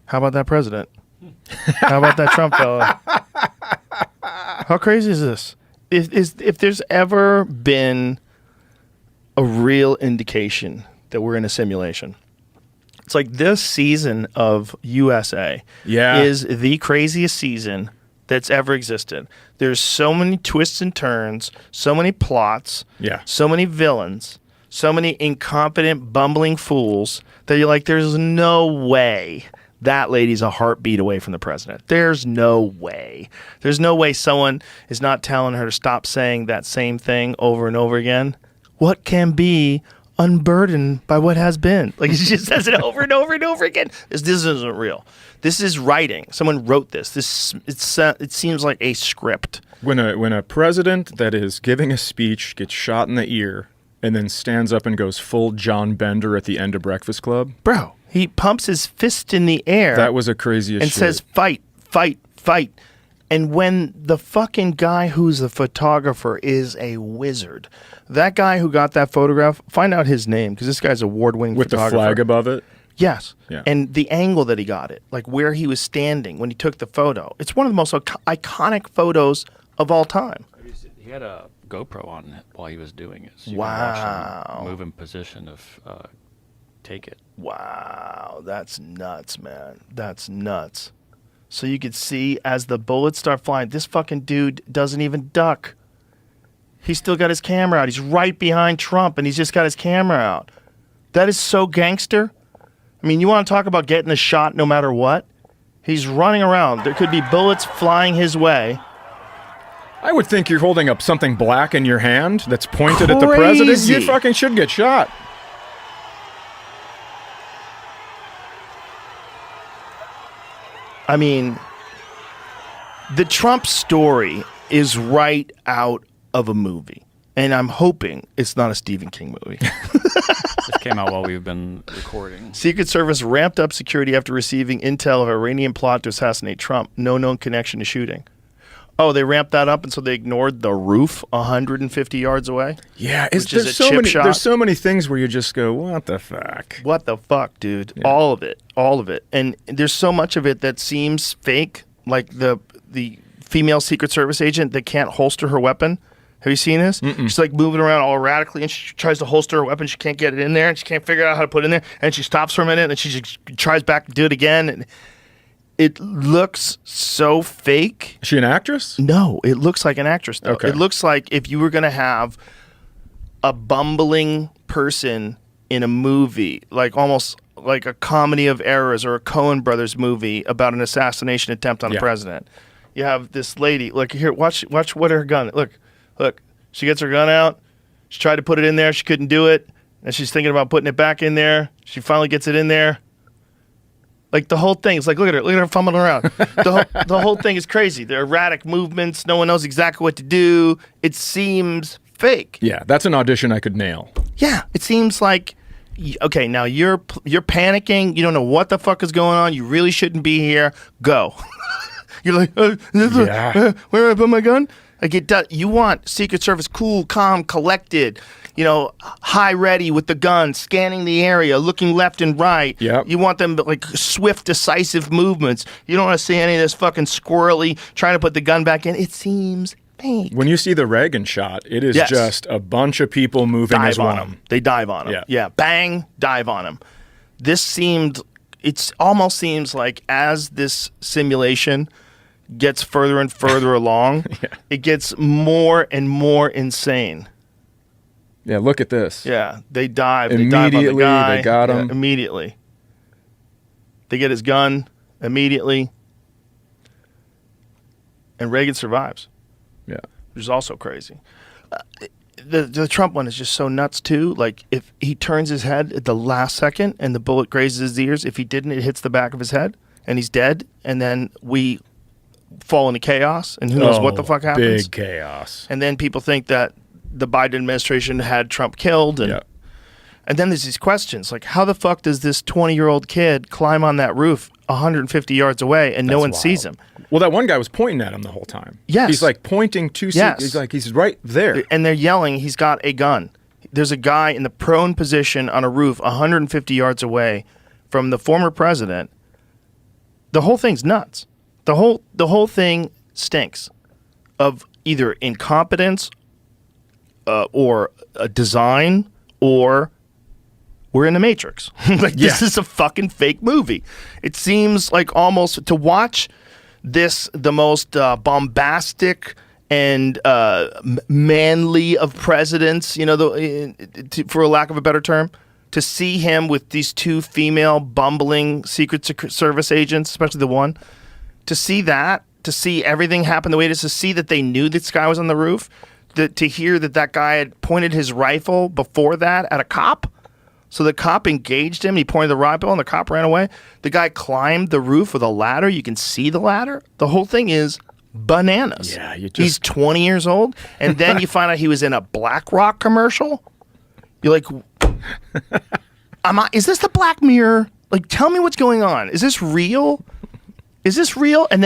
How about that president? How about that Trump fella? How crazy is this? If there's ever been a real indication that we're in a simulation, it's like this season of USA is the craziest season that's ever existed. There's so many twists and turns, so many plots, so many villains, so many incompetent, bumbling fools that you're like, there's no way that lady's a heartbeat away from the president. There's no way. There's no way someone is not telling her to stop saying that same thing over and over again. What can be unburdened by what has been? Like, he just says it over and over and over again. This isn't real. This is writing. Someone wrote this. It seems like a script. When a president that is giving a speech gets shot in the ear and then stands up and goes full John Bender at the end of Breakfast Club. Bro, he pumps his fist in the air. That was a crazy and shit. Says, fight, fight, fight. And when the fucking guy who's the photographer is a wizard, that guy who got that photograph, find out his name, because this guy's award-winning photographer. With the flag above it? Yes. Yeah. And the angle that he got it, like where he was standing when he took the photo. It's one of the most iconic photos of all time. He had a GoPro on it while he was doing it. So you Wow. can watch him move in position of take it. Wow. That's nuts, man. That's nuts. So you could see as the bullets start flying, this fucking dude doesn't even duck. He's still got his camera out. He's right behind Trump, and he's just got his camera out. That is so gangster. I mean, you want to talk about getting the shot no matter what? He's running around. There could be bullets flying his way. I would think you're holding up something black in your hand that's pointed at the president. You fucking should get shot. I mean, the Trump story is right out of a movie. And I'm hoping it's not a Stephen King movie. This came out while we've been recording. Secret Service ramped up security after receiving intel of Iranian plot to assassinate Trump. No known connection to shooting. Oh, they ramped that up, and so they ignored the roof 150 yards away? Yeah, there's so many things where you just go, what the fuck? What the fuck, dude? Yeah. All of it. And there's so much of it that seems fake, like the female Secret Service agent that can't holster her weapon. Have you seen this? Mm-mm. She's like moving around all erratically, and she tries to holster her weapon. She can't get it in there, and she can't figure out how to put it in there. And she stops for a minute, and she just tries back to do it again. And it looks so fake. Is she an actress? No, it looks like an actress, though. Okay. It looks like if you were going to have a bumbling person in a movie, like almost like a comedy of errors or a Coen Brothers movie about an assassination attempt on a president. You have this lady. Look here. Watch what her gun. Look. She gets her gun out. She tried to put it in there. She couldn't do it, and she's thinking about putting it back in there. She finally gets it in there. Like the whole thing. It's like, look at her fumbling around. The whole thing is crazy. They're erratic movements. No one knows exactly what to do. It seems fake. Yeah, that's an audition I could nail. Yeah, it seems like, okay, now you're panicking. You don't know what the fuck is going on. You really shouldn't be here. Go. You're like, where do I put my gun? Like you want Secret Service cool, calm, collected, high ready with the gun, scanning the area, looking left and right. Yep. You want them like swift, decisive movements. You don't want to see any of this fucking squirrely trying to put the gun back in. It seems fake. When you see the Reagan shot, it is just a bunch of people moving as one. They dive on him. Yeah. Bang, dive on him. It almost seems like as this simulation gets further and further along, it gets more and more insane. Yeah, look at this. Yeah, they dive. Immediately, they dive on the guy. they got him. Immediately. They get his gun immediately. And Reagan survives. Yeah. Which is also crazy. The Trump one is just so nuts, too. Like, if he turns his head at the last second and the bullet grazes his ears, if he didn't, it hits the back of his head and he's dead. And then we fall into chaos, and who knows what the fuck happens. Big chaos. And then people think that the Biden administration had Trump killed, and then there's these questions like, how the fuck does this 20-year-old kid climb on that roof 150 yards away and no one sees him? Well, that one guy was pointing at him the whole time. Yes. He's like pointing to he's right there. And they're yelling, he's got a gun. There's a guy in the prone position on a roof 150 yards away from the former president, The whole thing's nuts. The whole thing stinks of either incompetence or a design, or we're in the Matrix. This is a fucking fake movie. It seems like almost to watch this, the most bombastic and manly of presidents, for a lack of a better term, to see him with these two female bumbling Secret Service agents, especially the one, to see that, to see everything happen the way it is, to see that they knew this guy was on the roof, to hear that guy had pointed his rifle before that at a cop. So the cop engaged him. He pointed the rifle and the cop ran away. The guy climbed the roof with a ladder. You can see the ladder. The whole thing is bananas. Yeah, he's 20 years old. And then you find out he was in a BlackRock commercial. You're like, is this the Black Mirror? Like, tell me what's going on. Is this real? And then